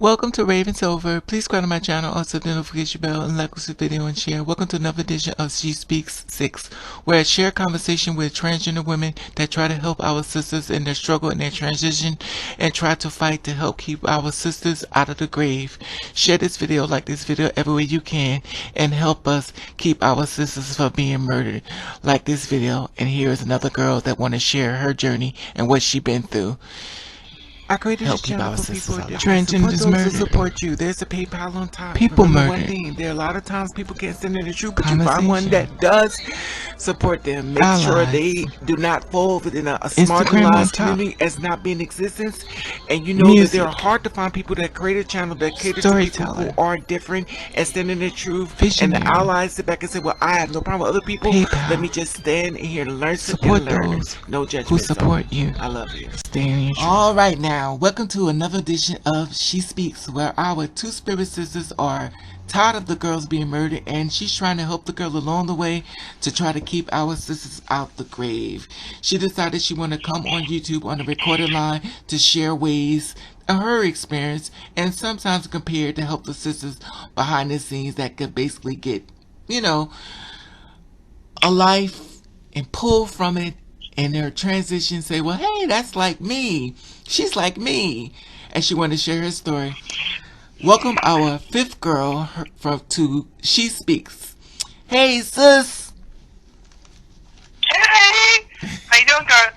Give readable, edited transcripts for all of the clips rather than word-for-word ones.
Welcome to Ravenovah. Please subscribe to my channel, also the notification bell, and like this video and share. Welcome to another edition of She Speaks 6, where I share conversation with transgender women that try to help our sisters in their struggle and their transition, and try to fight to help keep our sisters out of the grave. Share this video, like this video everywhere you can, and help us keep our sisters from being murdered. Like this video, and here is another girl that want to share her journey and what she been through. I created this channel for people to support you. There's a PayPal on top. People Remember murdered. one thing, there are a lot of times people can't stand in the truth, but you find one that does support them. Make sure they do not fall within a marginalized community as not being in existence. And you know that there are hard to find people that create a channel that cater to people who are different and stand in the truth. And the allies sit back and say, well, I have no problem with other people. Let me just stand in here and learn support those no judgment who support you. I love you. Stay in your truth. All right, now welcome to another edition of She Speaks, where our two spirit sisters are tired of the girls being murdered, and she's trying to help the girl along the way to try to keep our sisters out the grave. She decided she wanted to come on YouTube on the recorded line to share ways of her experience, and sometimes compare to help the sisters behind the scenes that could basically get, you know, a life and pull from it in their transition, say, well, hey, that's like me. She's like me. And she wanted to share her story. Welcome our fifth girl to She Speaks. Hey, sis. Hey, how you doing, girl?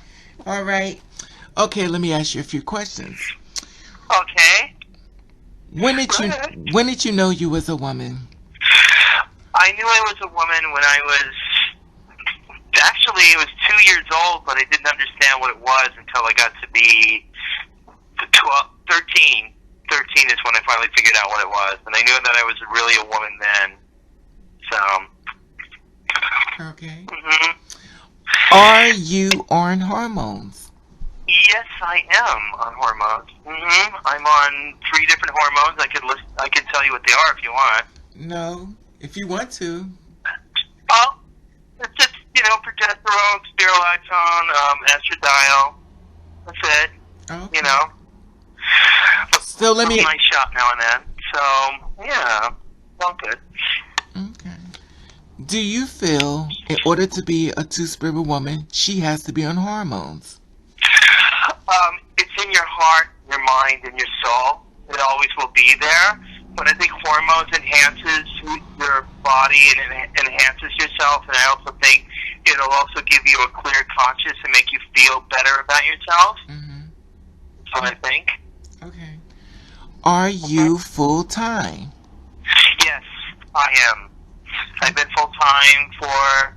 All right. Okay, let me ask you a few questions. Okay. When did you know you was a woman? I knew I was a woman when I was, actually, it was 2 years old, but I didn't understand what it was until I got to be 13. 13 is when I finally figured out what it was, and I knew that I was really a woman then. So. Okay. Mm-hmm. Are you on hormones? Yes, I am on hormones. Mm-hmm. I'm on 3 different hormones. I could tell you what they are if you want. No, if you want to. Oh, it's just, progesterone, spironolactone, estradiol. That's it. Okay. You know. So let me. Nice shot now and then. So yeah, all good. Okay. Do you feel in order to be a two-spirit woman, she has to be on hormones? It's in your heart, your mind, and your soul. It always will be there. But I think hormones enhances your body and enhances yourself, and I also think it'll also give you a clear conscience and make you feel better about yourself. Mm-hmm. That's what I think. Okay. Are you full-time? Yes, I am. I've been full-time for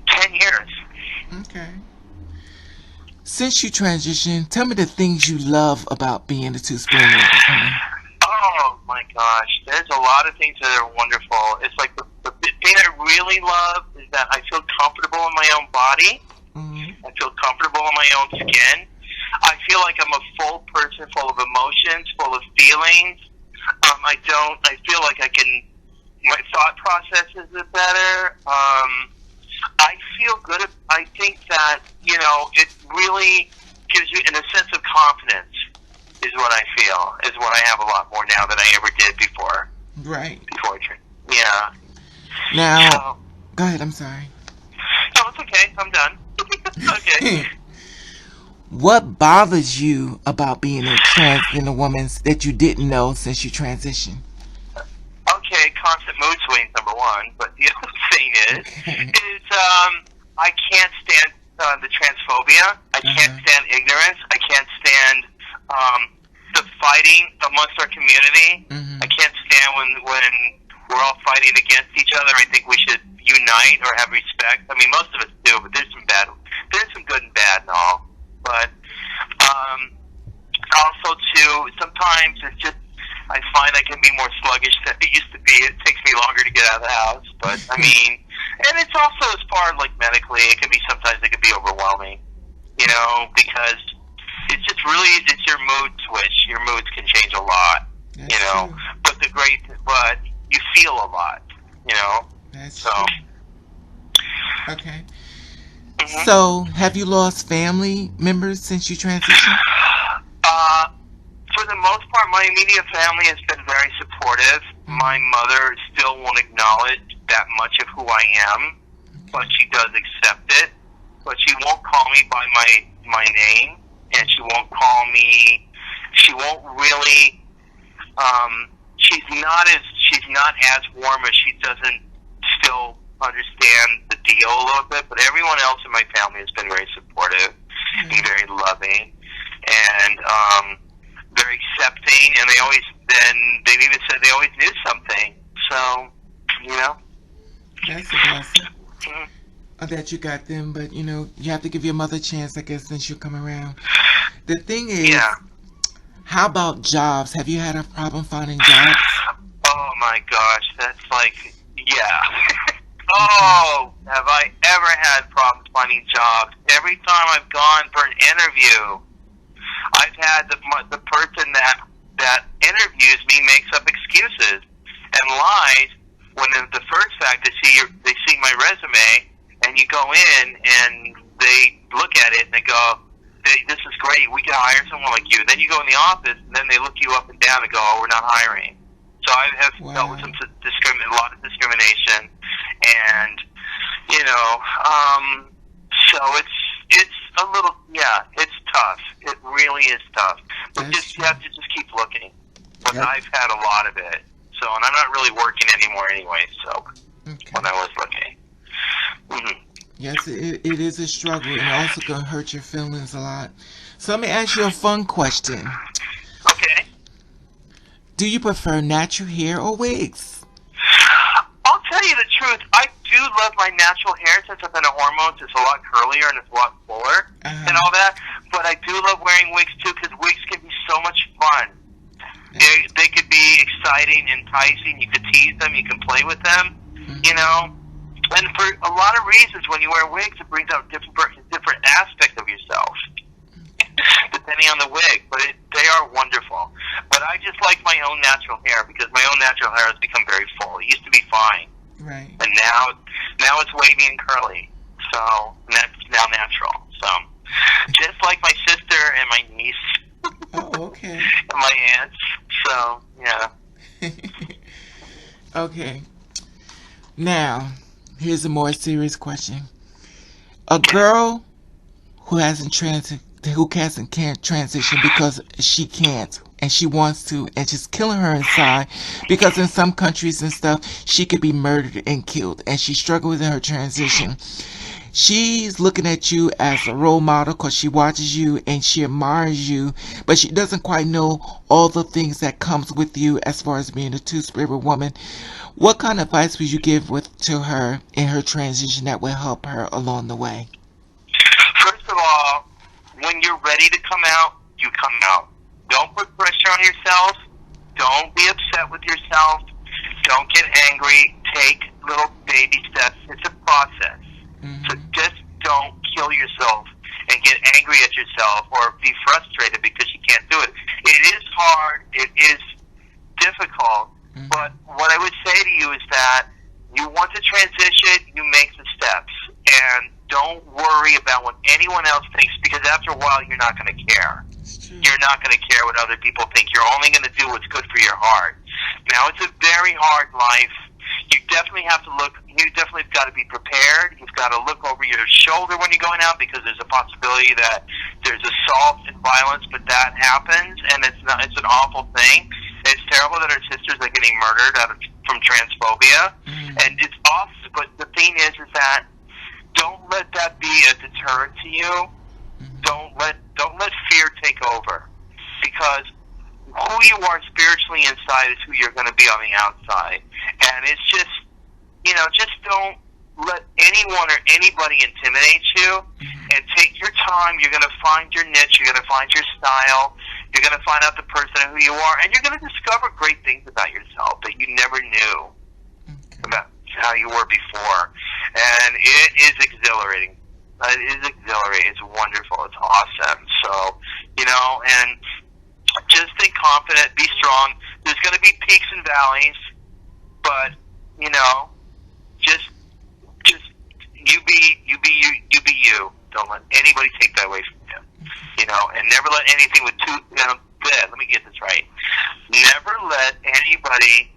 10 years. Okay. Since you transitioned, tell me the things you love about being a two-spirit woman. Oh my gosh, there's a lot of things that are wonderful. It's like the thing I really love is that I feel comfortable in my own body. Mm-hmm. I feel comfortable in my own skin. I feel like I'm a full person, full of emotions, full of feelings. I feel like my thought processes are better. I feel good. I think that, it really gives you, in a sense of confidence, is what I feel, is what I have a lot more now than I ever did before. Right. Before, yeah. Now, go ahead, I'm sorry. No, it's okay. I'm done. Okay. What bothers you about being a transgender woman that you didn't know since you transitioned? Okay, constant mood swings, number one. But the other thing is I can't stand the transphobia. I can't stand ignorance. I can't stand the fighting amongst our community. Mm-hmm. I can't stand when we're all fighting against each other. I think we should unite or have respect. I mean, most of us do, but there's some good and bad and all. But also too, sometimes it's just I find I can be more sluggish than it used to be. It takes me longer to get out of the house. But I mean, and it's also as far as like medically, it can be overwhelming. Because it's just really it's your mood switch. Your moods can change a lot. That's true. But you feel a lot. That's so. True. Okay. Mm-hmm. So, have you lost family members since you transitioned? For the most part, my immediate family has been very supportive. My mother still won't acknowledge that much of who I am, but she does accept it. But she won't call me by my name, and she won't call me. She won't really. She's not as warm, as she doesn't still understand the deal a little bit. But everyone else in my family has been very supportive and very loving, and very accepting. And they've even said they always knew something. So, that's a blessing. That you got them, but you have to give your mother a chance, I guess, then she'll come around. The thing is, how about jobs? Have you had a problem finding jobs? Oh my gosh, that's Oh, have I ever had problems finding jobs? Every time I've gone for an interview, I've had the person that interviews me makes up excuses and lies when the first fact they see my resume, and you go in and they look at it and they go, this is great, we can hire someone like you. Then you go in the office and then they look you up and down and go, oh, we're not hiring. So I have dealt with a lot of discrimination, and so it's a little, it's tough. It really is tough. But you have to just keep looking. But I've had a lot of it. So, and I'm not really working anymore anyway. So when I was looking. Mm-hmm. Yes, it is a struggle, and also going to hurt your feelings a lot. So let me ask you a fun question. Okay. Do you prefer natural hair or wigs? I'll tell you the truth. I do love my natural hair since I've been on hormones. It's a lot curlier and it's a lot fuller and all that. But I do love wearing wigs too, because wigs can be so much fun. They could be exciting, enticing. You could tease them. You can play with them. And for a lot of reasons, when you wear wigs, it brings out different aspects of yourself, depending on the wig. But they are wonderful. But I just like my own natural hair, because my own natural hair has become very full. It used to be fine, right? And now it's wavy and curly. So that's now natural. So just like my sister and my niece. Oh, okay. And my aunts. So yeah. Okay. Now, here's a more serious question. A girl who can't transition because she can't and she wants to, and she's killing her inside, because in some countries and stuff she could be murdered and killed, and she struggles in her transition. She's looking at you as a role model because she watches you and she admires you, but she doesn't quite know all the things that comes with you as far as being a two-spirit woman. What kind of advice would you give to her in her transition that will help her along the way? First of all, when you're ready to come out, you come out. Don't put pressure on yourself. Don't be upset with yourself. Don't get angry. Take little baby steps. It's a process. So just don't kill yourself and get angry at yourself or be frustrated because you can't do it. It is hard. It is difficult. But what I would say to you is that you want to transition, you make the steps. And don't worry about what anyone else thinks, because after a while you're not going to care. You're not going to care what other people think. You're only going to do what's good for your heart. Now, it's a very hard life. You definitely have to look. You definitely have got to be prepared. You've got to look over your shoulder when you're going out, because there's a possibility that there's assault and violence, but that happens, and it's an awful thing. It's terrible that our sisters are getting murdered from transphobia, and it's awful. But the thing is that don't let that be a deterrent to you. Don't let fear take over, because who you are spiritually inside is who you're going to be on the outside. And it's just, just don't let anyone or anybody intimidate you, and take your time. You're going to find your niche. You're going to find your style. You're going to find out the person who you are, and you're going to discover great things about yourself that you never knew about how you were before. And it is exhilarating. It is exhilarating. It's wonderful. It's awesome. So, and just stay confident, be strong. There's going to be peaks and valleys, but just you be you. Don't let anybody take that away from you. And never let anything with let me get this right. anybody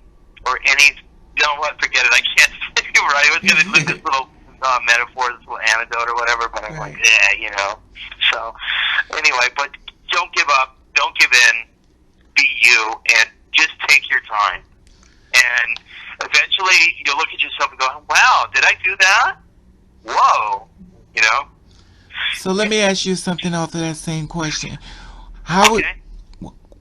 or any. You know what? Forget it. I can't say it right. I was going to look this little metaphor, this little anecdote or whatever, but I'm like, yeah, you know. So anyway, but don't give up. Don't give in. Be you, and just take your time. And eventually, you'll look at yourself and go, "Wow, did I do that? Whoa!" You know. So let me ask you something off of that same question. How would,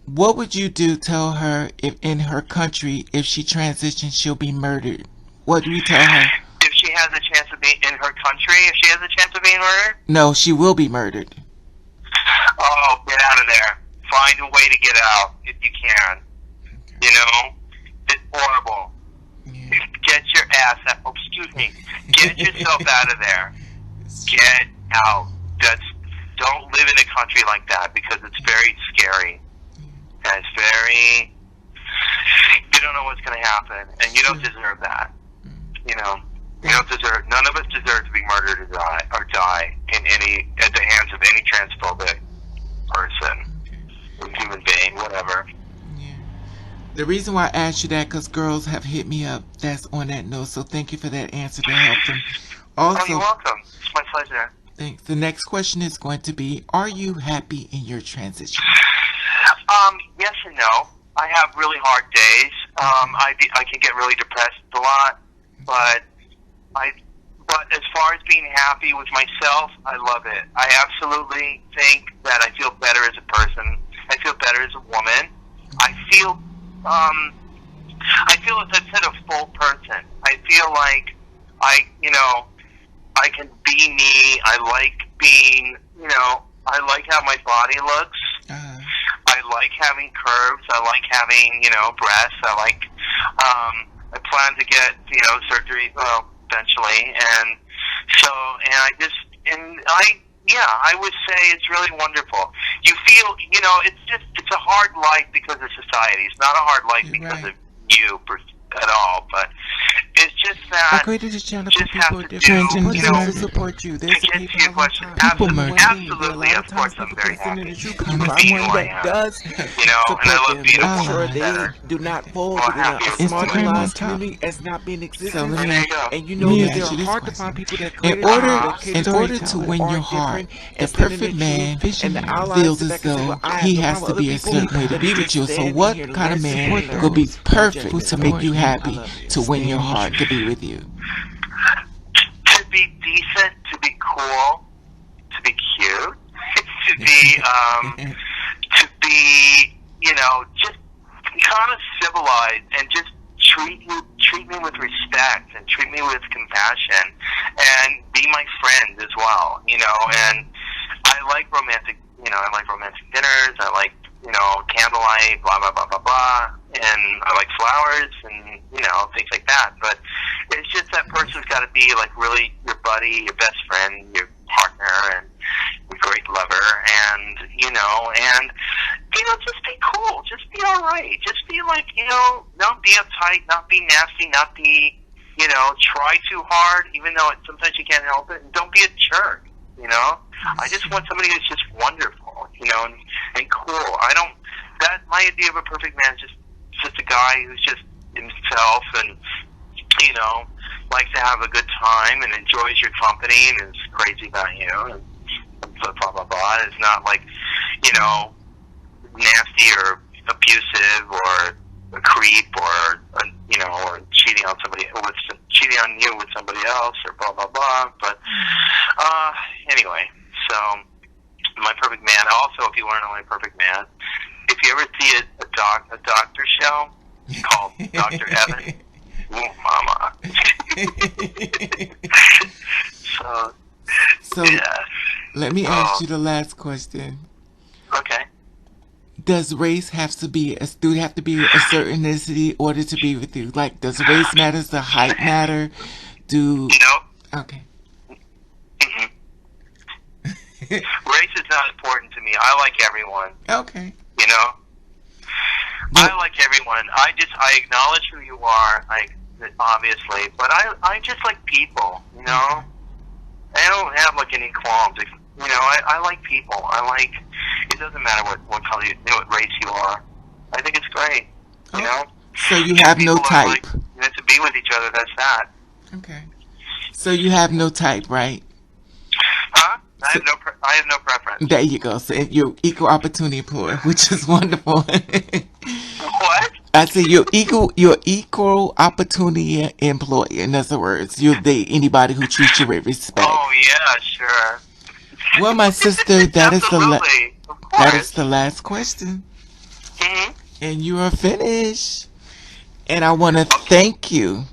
what would you do? Tell her if in her country, if she transitions, she'll be murdered. What do you tell her? If she has a chance of being in her country, if she has a chance of being murdered? No, she will be murdered. Oh, get out of there. Find a way to get out if you can. Okay. You know? It's horrible. Yeah. Get your ass out. Oh, excuse me. Get yourself out of there. Get out. Don't live in a country like that because it's very scary. And it's very... You don't know what's going to happen. And you don't deserve that. You know? You don't deserve... None of us deserve to be murdered or die at the hands of any transphobic person. Human being, whatever. Yeah. The reason why I asked you that because girls have hit me up that's on that note, so thank you for that answer to help them. Also, you're welcome. It's my pleasure. Thanks. The next question is going to be, are you happy in your transition? Yes and no. I have really hard days. I can get really depressed a lot, but as far as being happy with myself, I love it. I absolutely think that I feel better as a person. I feel better as a woman. I feel, as I said, a full person. I feel like I can be me. I like being, I like how my body looks. I like having curves. I like having, breasts. I plan to get, surgery, eventually. I would say it's really wonderful. You feel, it's a hard life because of society. It's not a hard life because of you at all, but it's just that I created this channel just for people different to support you. There's to get to your question, absolutely, of course, I'm very happy. I'm one that does and I love being a sure woman. they do not fall within a marginalized community as not being existent. There you go. And you know that they're hard to find people that in order to win your heart, the perfect man feels as though he has to be a certain way to be with you. So what kind of man will be perfect to make you happy, to win your heart, to be with you? To be decent, to be cool, to be cute, to be, just kind of civilized and just treat me with respect and treat me with compassion and be my friend as well, and I like romantic dinners, I like, candlelight, blah, blah, blah, blah, blah, and I like flowers and, things like that, but it's just that person's got to be, like, really your buddy, your best friend, your partner, and your great lover, and, just be cool, just be alright, just be like, not be uptight, not be nasty, not be, try too hard, even though sometimes you can't help it, and don't be a jerk, I just want somebody who's just wonderful, and cool. My idea of a perfect man is just a guy who's just himself and, likes to have a good time and enjoys your company and is crazy about you and blah, blah, blah, blah. It's not like, nasty or abusive or a creep or cheating on you with somebody else or blah, blah, blah. But, anyway, so my perfect man. Also, if you want to know my perfect man, if you ever see a doctor show called Dr. Evan, ooh, mama. So yeah. Let me ask you the last question. Okay. Does race have to be a certain ethnicity in order to be with you? Like, does race matter? Does the height matter? Okay. Mm-hmm. Race is not important to me. I like everyone. Okay. I like everyone. I acknowledge who you are, obviously, but I just like people, I don't have, like, any qualms. I like people. It doesn't matter what color what race you are. I think it's great, So you have no People are type. like, meant to be with each other. That's that. Okay. So you have no type, right? Huh? I have no preference. There you go. So you're equal opportunity employer, which is wonderful. What? I said you're equal opportunity employer. In other words, you'll date anybody who treats you with respect. Oh yeah, sure. Well, my sister, that is Absolutely. Of course. that is the last question, Mhm. and you are finished. And I want to thank you.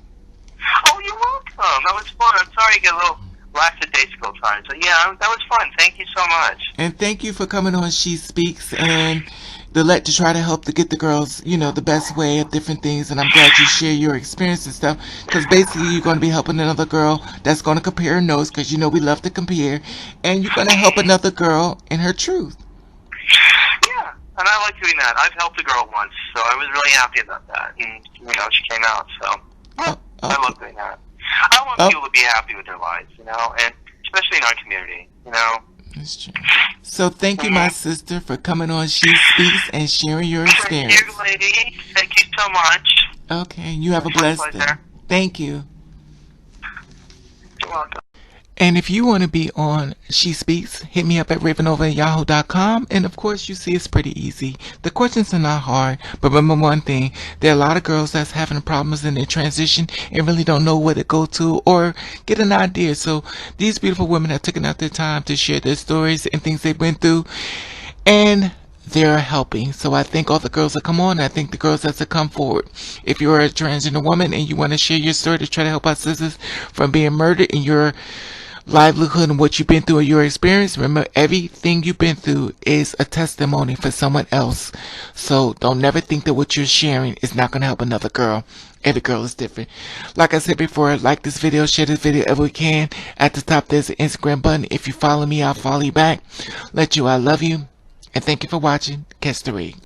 Oh, you're welcome. That was fun. I'm sorry you get a little lackadaisical time. So yeah, that was fun. Thank you so much. And thank you for coming on She Speaks and to try to help to get the girls, the best way of different things. And I'm glad you share your experience and stuff, because basically you're going to be helping another girl that's going to compare notes, because we love to compare, and you're going to help another girl in her truth. Yeah, and I like doing that. I've helped a girl once, so I was really happy about that. And she came out, so yeah, Okay. I love doing that. I want people to be happy with their lives, and especially in our community, That's true. So thank you, my sister, for coming on She Speaks and sharing your experience. Thank you, lady. Thank you so much. Okay, you have a blessed day. Thank you. You're welcome. And if you want to be on She Speaks, hit me up at Ravenovah@yahoo.com. And of course, you see it's pretty easy. The questions are not hard, but remember one thing: there are a lot of girls that's having problems in their transition and really don't know where to go to or get an idea. So these beautiful women have taken out their time to share their stories and things they've been through, and they're helping. So I thank all the girls that come on. I thank the girls that come forward. If you're a transgender woman and you want to share your story to try to help our sisters from being murdered in your livelihood and what you've been through or your experience, remember, everything you've been through is a testimony for someone else. So don't never think that what you're sharing is not going to help another girl. Every girl is different. Like I said before, like this video, share this video if we can. At the top there's an Instagram button. If you follow me, I'll follow you back. I love you, and thank you for watching. Catch the rig.